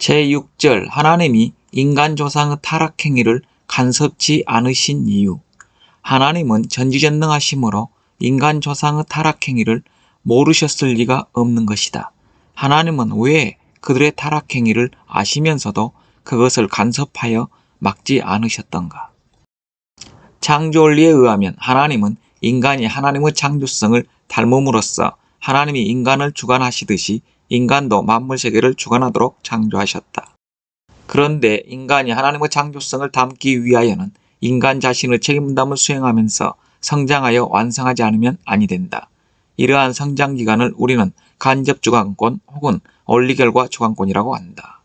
제6절 하나님이 인간 조상의 타락행위를 간섭지 않으신 이유. 하나님은 전지전능하심으로 인간 조상의 타락행위를 모르셨을 리가 없는 것이다. 하나님은 왜 그들의 타락행위를 아시면서도 그것을 간섭하여 막지 않으셨던가? 창조원리에 의하면 하나님은 인간이 하나님의 창조성을 닮음으로써 하나님이 인간을 주관하시듯이 인간도 만물세계를 주관하도록 창조하셨다. 그런데 인간이 하나님의 창조성을 담기 위하여는 인간 자신의 책임감을 수행하면서 성장하여 완성하지 않으면 아니 된다. 이러한 성장기간을 우리는 간접주관권 혹은 원리결과 주관권이라고 한다.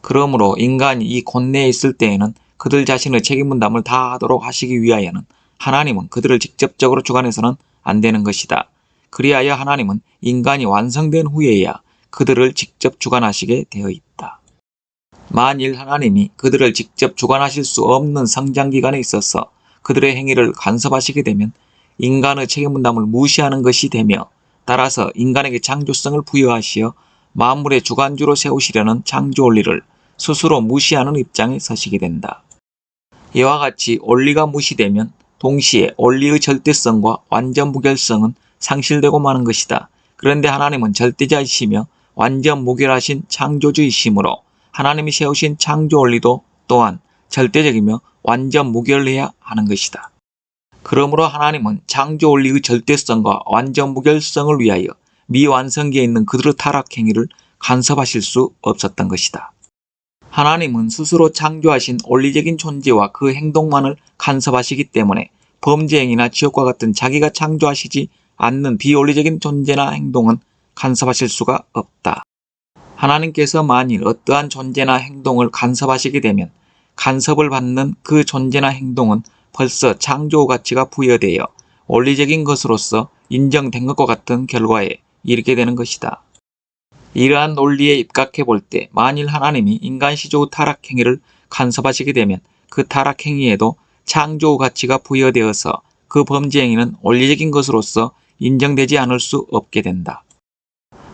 그러므로 인간이 이 곤내에 있을 때에는 그들 자신의 책임분담을 다하도록 하시기 위하여는 하나님은 그들을 직접적으로 주관해서는 안 되는 것이다. 그리하여 하나님은 인간이 완성된 후에야 그들을 직접 주관하시게 되어 있다. 만일 하나님이 그들을 직접 주관하실 수 없는 성장기간에 있어서 그들의 행위를 간섭하시게 되면 인간의 책임분담을 무시하는 것이 되며 따라서 인간에게 창조성을 부여하시어 만물의 주관주로 세우시려는 창조원리를 스스로 무시하는 입장에 서시게 된다. 이와 같이 원리가 무시되면 동시에 원리의 절대성과 완전 무결성은 상실되고 마는 것이다. 그런데 하나님은 절대자이시며 완전 무결하신 창조주이시므로 하나님이 세우신 창조원리도 또한 절대적이며 완전 무결해야 하는 것이다. 그러므로 하나님은 창조원리의 절대성과 완전 무결성을 위하여 미완성기에 있는 그들의 타락행위를 간섭하실 수 없었던 것이다. 하나님은 스스로 창조하신 원리적인 존재와 그 행동만을 간섭하시기 때문에 범죄행위나 지옥과 같은 자기가 창조하시지 않는 비원리적인 존재나 행동은 간섭하실 수가 없다. 하나님께서 만일 어떠한 존재나 행동을 간섭하시게 되면 간섭을 받는 그 존재나 행동은 벌써 창조 가치가 부여되어 원리적인 것으로서 인정된 것과 같은 결과에 이르게 되는 것이다. 이러한 논리에 입각해 볼 때 만일 하나님이 인간 시조의 타락행위를 간섭하시게 되면 그 타락행위에도 창조 가치가 부여되어서 그 범죄행위는 원리적인 것으로서 인정되지 않을 수 없게 된다.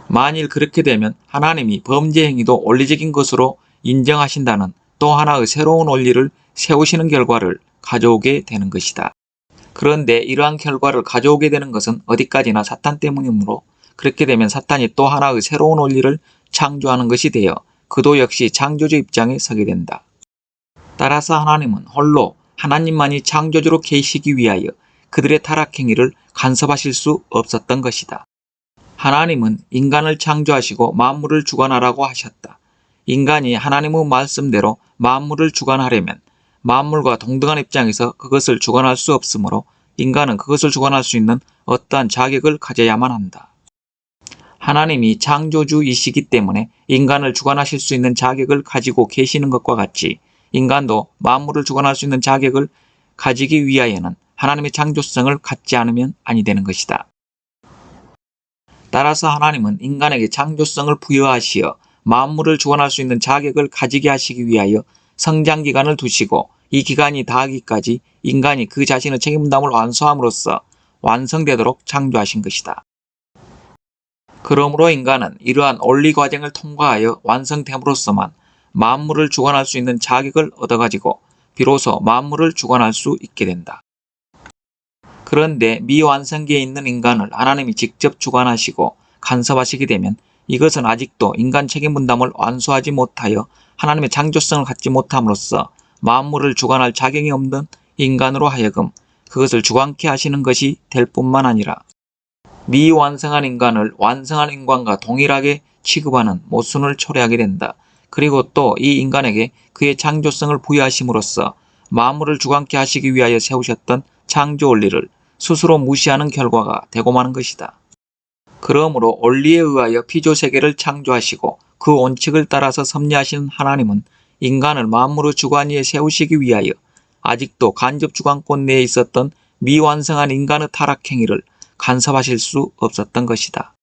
만일 그렇게 되면 하나님이 범죄행위도 원리적인 것으로 인정하신다는 또 하나의 새로운 원리를 세우시는 결과를 가져오게 되는 것이다. 그런데 이러한 결과를 가져오게 되는 것은 어디까지나 사탄 때문이므로 그렇게 되면 사탄이 또 하나의 새로운 원리를 창조하는 것이 되어 그도 역시 창조주 입장에 서게 된다. 따라서 하나님은 홀로 하나님만이 창조주로 계시기 위하여 그들의 타락행위를 간섭하실 수 없었던 것이다. 하나님은 인간을 창조하시고 만물을 주관하라고 하셨다. 인간이 하나님의 말씀대로 만물을 주관하려면 만물과 동등한 입장에서 그것을 주관할 수 없으므로 인간은 그것을 주관할 수 있는 어떠한 자격을 가져야만 한다. 하나님이 창조주이시기 때문에 인간을 주관하실 수 있는 자격을 가지고 계시는 것과 같이 인간도 만물을 주관할 수 있는 자격을 가지기 위하여는 하나님의 창조성을 갖지 않으면 아니 되는 것이다. 따라서 하나님은 인간에게 창조성을 부여하시어 만물을 주관할 수 있는 자격을 가지게 하시기 위하여 성장기간을 두시고 이 기간이 다하기까지 인간이 그 자신의 책임감을 완수함으로써 완성되도록 창조하신 것이다. 그러므로 인간은 이러한 원리 과정을 통과하여 완성됨으로써만 만물을 주관할 수 있는 자격을 얻어가지고 비로소 만물을 주관할 수 있게 된다. 그런데 미완성기에 있는 인간을 하나님이 직접 주관하시고 간섭하시게 되면 이것은 아직도 인간 책임분담을 완수하지 못하여 하나님의 창조성을 갖지 못함으로써 만물을 주관할 자격이 없는 인간으로 하여금 그것을 주관케 하시는 것이 될 뿐만 아니라 미완성한 인간을 완성한 인간과 동일하게 취급하는 모순을 초래하게 된다. 그리고 또 이 인간에게 그의 창조성을 부여하심으로써 만물을 주관케 하시기 위하여 세우셨던 창조 원리를 스스로 무시하는 결과가 되고 마는 것이다. 그러므로 원리에 의하여 피조세계를 창조하시고 그 원칙을 따라서 섭리하신 하나님은 인간을 만물의 주관 위에 세우시기 위하여 아직도 간접 주관권 내에 있었던 미완성한 인간의 타락행위를 간섭하실 수 없었던 것이다.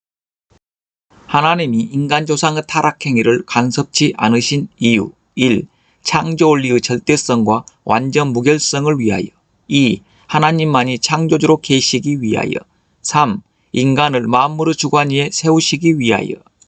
하나님이 인간 조상의 타락행위를 간섭지 않으신 이유 1. 창조원리의 절대성과 완전 무결성을 위하여 2. 하나님만이 창조주로 계시기 위하여 3. 인간을 만물의 주관 위에 세우시기 위하여